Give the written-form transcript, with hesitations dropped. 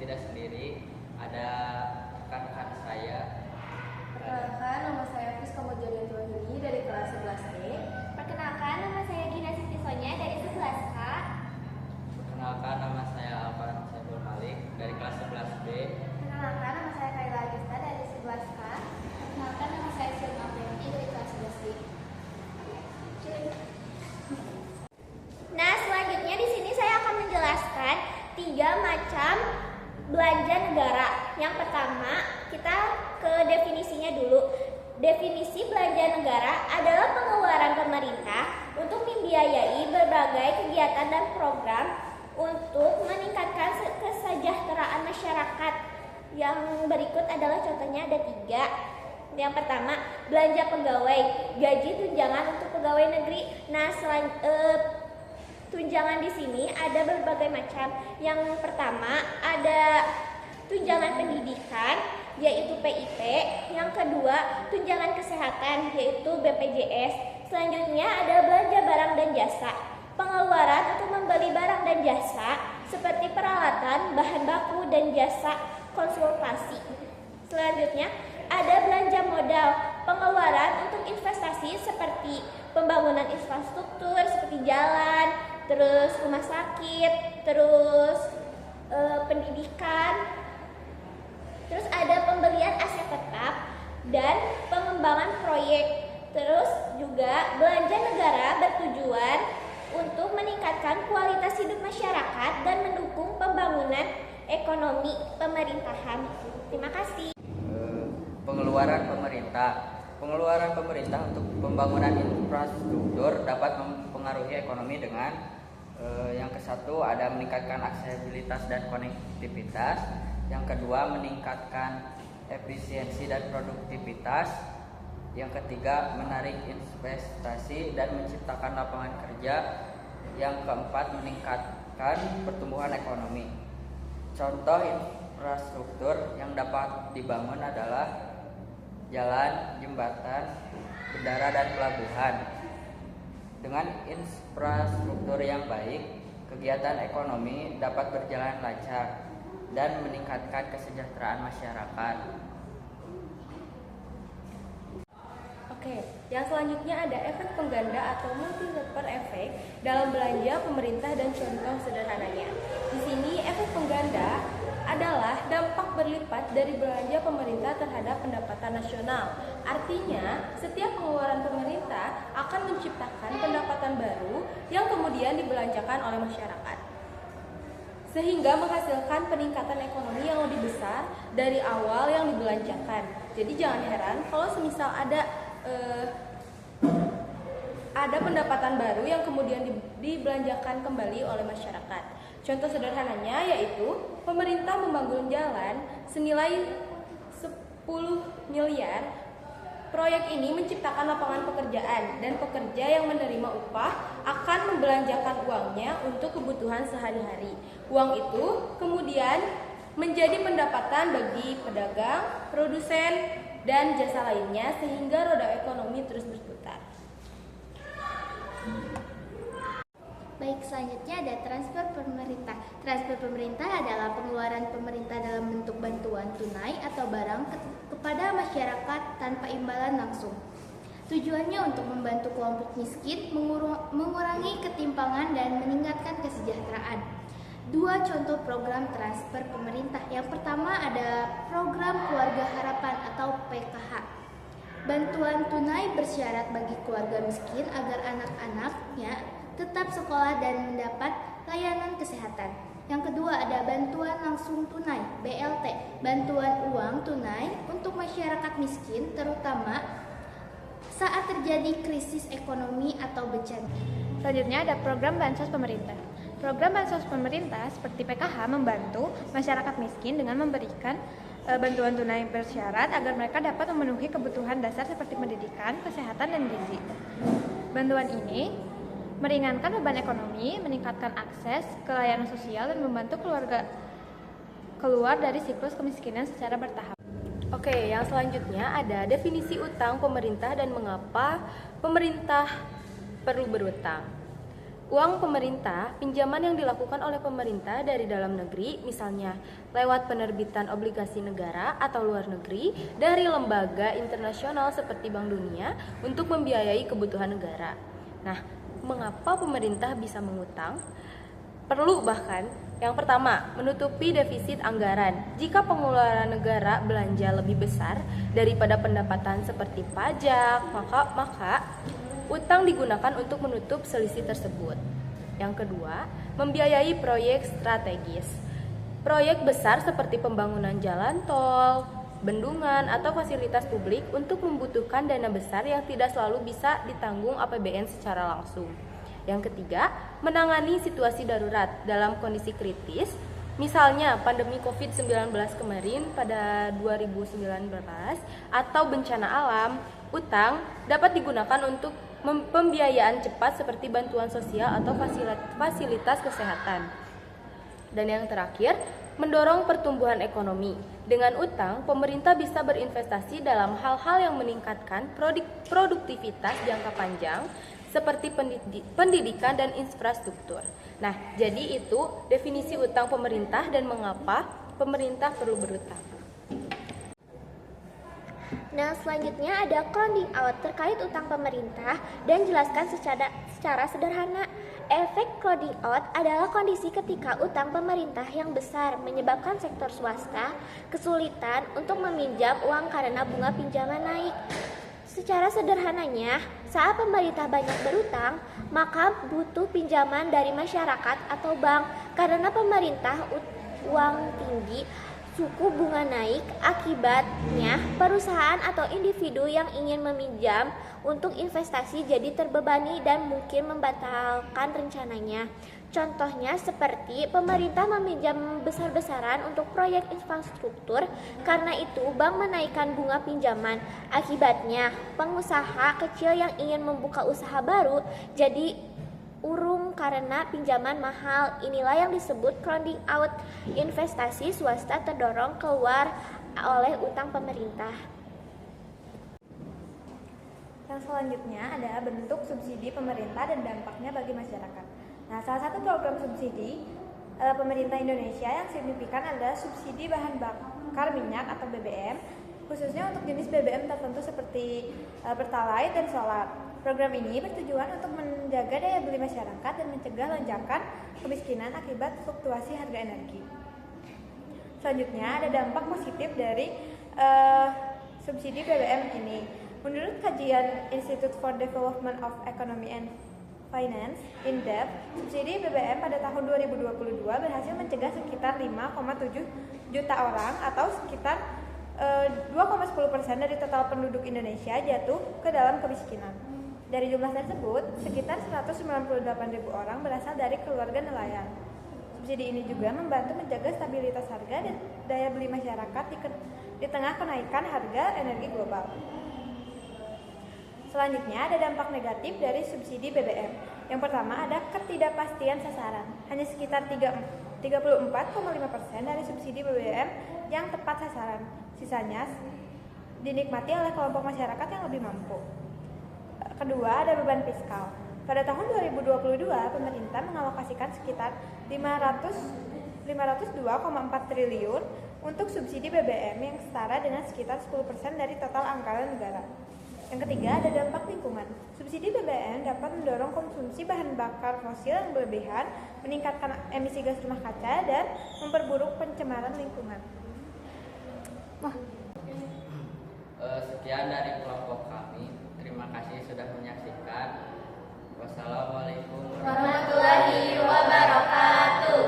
tidak sendiri, ada rekan-rekan saya. Perkenalkan, nama saya Fiska Mojolianti Wahyuni dari kelas 11D. Perkenalkan, nama saya Gina Siti Sonia dari 11K. Perkenalkan, nama saya Alvan Saiful Malik dari kelas 11B. Perkenalkan, nama saya Kaila Agesta dari 11K. Perkenalkan, nama saya Silma Apriani dari kelas 11D. Nah, selanjutnya di sini saya akan menjelaskan 3 macam belanja negara. Yang pertama, kita ke definisinya dulu. Definisi belanja negara adalah pengeluaran pemerintah untuk membiayai berbagai kegiatan dan program untuk meningkatkan kesejahteraan masyarakat. Yang berikut adalah contohnya, ada 3. Yang pertama, belanja pegawai, gaji tunjangan untuk pegawai negeri. Nah, tunjangan di sini ada berbagai macam. Yang pertama ada tunjangan pendidikan, yaitu PIP. Yang kedua, tunjangan kesehatan, yaitu BPJS. Selanjutnya ada belanja barang dan jasa, pengeluaran untuk membeli barang dan jasa seperti peralatan, bahan baku, dan jasa konsultasi. Selanjutnya ada belanja modal, pengeluaran untuk investasi seperti pembangunan infrastruktur seperti jalan, terus rumah sakit, terus pendidikan. Terus ada pembelian aset tetap dan pengembangan proyek. Terus juga belanja negara bertujuan untuk meningkatkan kualitas hidup masyarakat dan mendukung pembangunan ekonomi pemerintahan. Terima kasih. Pengeluaran pemerintah untuk pembangunan infrastruktur dapat mempengaruhi ekonomi dengan yang ke-1 ada meningkatkan aksesibilitas dan konektivitas. Yang kedua, meningkatkan efisiensi dan produktivitas. Yang ketiga, menarik investasi dan menciptakan lapangan kerja. Yang keempat, meningkatkan pertumbuhan ekonomi. Contoh infrastruktur yang dapat dibangun adalah jalan, jembatan, bandara, dan pelabuhan. Dengan infrastruktur yang baik, kegiatan ekonomi dapat berjalan lancar dan meningkatkan kesejahteraan masyarakat. Oke, yang selanjutnya ada efek pengganda atau multiplier efek dalam belanja pemerintah dan contoh sederhananya. Di sini efek pengganda adalah dampak berlipat dari belanja pemerintah terhadap pendapatan nasional. Artinya, setiap pengeluaran pemerintah akan menciptakan pendapatan baru yang kemudian dibelanjakan oleh masyarakat, sehingga menghasilkan peningkatan ekonomi yang lebih besar dari awal yang dibelanjakan. Jadi jangan heran kalau semisal ada pendapatan baru yang kemudian dibelanjakan kembali oleh masyarakat. Contoh sederhananya yaitu pemerintah membangun jalan senilai 10 miliar. Proyek ini menciptakan lapangan pekerjaan dan pekerja yang menerima upah akan membelanjakan uangnya untuk kebutuhan sehari-hari. Uang itu kemudian menjadi pendapatan bagi pedagang, produsen, dan jasa lainnya sehingga roda ekonomi terus berputar. Baik, selanjutnya ada transfer pemerintah. Transfer pemerintah adalah pengeluaran pemerintah dalam bentuk bantuan tunai atau barang kepada masyarakat tanpa imbalan langsung. Tujuannya untuk membantu kelompok miskin, mengurangi ketimpangan, dan meningkatkan kesejahteraan. 2 contoh program transfer pemerintah. Yang pertama ada program Keluarga Harapan atau PKH. Bantuan tunai bersyarat bagi keluarga miskin agar anak-anaknya tetap sekolah dan mendapat layanan kesehatan. Yang kedua ada bantuan langsung tunai, BLT, bantuan uang tunai untuk masyarakat miskin terutama saat terjadi krisis ekonomi atau bencana. Selanjutnya ada program bansos pemerintah. Program bansos pemerintah seperti PKH membantu masyarakat miskin dengan memberikan bantuan tunai bersyarat agar mereka dapat memenuhi kebutuhan dasar seperti pendidikan, kesehatan, dan gizi. Bantuan ini meringankan beban ekonomi, meningkatkan akses ke layanan sosial, dan membantu keluarga keluar dari siklus kemiskinan secara bertahap. Oke, yang selanjutnya ada definisi utang pemerintah dan mengapa pemerintah perlu berutang. Uang pemerintah, pinjaman yang dilakukan oleh pemerintah dari dalam negeri, misalnya lewat penerbitan obligasi negara atau luar negeri dari lembaga internasional seperti Bank Dunia untuk membiayai kebutuhan negara. Nah, mengapa pemerintah bisa mengutang? Perlu bahkan, yang pertama, menutupi defisit anggaran. Jika pengeluaran negara belanja lebih besar daripada pendapatan seperti pajak, maka utang digunakan untuk menutup selisih tersebut. Yang kedua, membiayai proyek strategis. Proyek besar seperti pembangunan jalan tol, bendungan, atau fasilitas publik untuk membutuhkan dana besar yang tidak selalu bisa ditanggung APBN secara langsung. Yang ketiga, menangani situasi darurat dalam kondisi kritis. Misalnya pandemi COVID-19 kemarin pada 2019 atau bencana alam, utang dapat digunakan untuk pembiayaan cepat seperti bantuan sosial atau fasilitas kesehatan. Dan yang terakhir, mendorong pertumbuhan ekonomi. Dengan utang, pemerintah bisa berinvestasi dalam hal-hal yang meningkatkan produktivitas jangka panjang seperti pendidikan dan infrastruktur. Nah, jadi itu definisi utang pemerintah dan mengapa pemerintah perlu berutang. Nah, selanjutnya ada crowding out terkait utang pemerintah dan jelaskan secara sederhana. Efek crowding out adalah kondisi ketika utang pemerintah yang besar menyebabkan sektor swasta kesulitan untuk meminjam uang karena bunga pinjaman naik. Secara sederhananya, saat pemerintah banyak berutang, maka butuh pinjaman dari masyarakat atau bank. Karena pemerintah uang tinggi, suku bunga naik, akibatnya perusahaan atau individu yang ingin meminjam untuk investasi jadi terbebani dan mungkin membatalkan rencananya. Contohnya seperti pemerintah meminjam besar-besaran untuk proyek infrastruktur, karena itu bank menaikkan bunga pinjaman. Akibatnya pengusaha kecil yang ingin membuka usaha baru jadi urung karena pinjaman mahal. Inilah yang disebut crowding out. Investasi swasta terdorong keluar oleh utang pemerintah. Yang selanjutnya ada bentuk subsidi pemerintah dan dampaknya bagi masyarakat. Nah, salah satu program subsidi pemerintah Indonesia yang signifikan adalah subsidi bahan bakar minyak atau BBM, khususnya untuk jenis BBM tertentu seperti Pertalite dan solar. Program ini bertujuan untuk menjaga daya beli masyarakat dan mencegah lonjakan kemiskinan akibat fluktuasi harga energi. Selanjutnya ada dampak positif dari subsidi BBM ini. Menurut kajian Institute for Development of Economy and Finance, INDEF, subsidi BBM pada tahun 2022 berhasil mencegah sekitar 5,7 juta orang atau sekitar 2,10% dari total penduduk Indonesia jatuh ke dalam kemiskinan. Dari jumlah tersebut, sekitar 198.000 orang berasal dari keluarga nelayan. Subsidi ini juga membantu menjaga stabilitas harga dan daya beli masyarakat di tengah kenaikan harga energi global. Selanjutnya ada dampak negatif dari subsidi BBM. Yang pertama ada ketidakpastian sasaran. Hanya sekitar 34,5% dari subsidi BBM yang tepat sasaran. Sisanya dinikmati oleh kelompok masyarakat yang lebih mampu. Kedua ada beban fiskal. Pada tahun 2022 pemerintah mengalokasikan sekitar 502,4 triliun untuk subsidi BBM yang setara dengan sekitar 10% dari total anggaran negara. Yang ketiga ada dampak lingkungan. Subsidi BBM dapat mendorong konsumsi bahan bakar fosil yang berlebihan, meningkatkan emisi gas rumah kaca, dan memperburuk pencemaran lingkungan. Sekian dari kelompok kami. Terima kasih sudah menyaksikan. Wassalamualaikum Warahmatullahi wabarakatuh.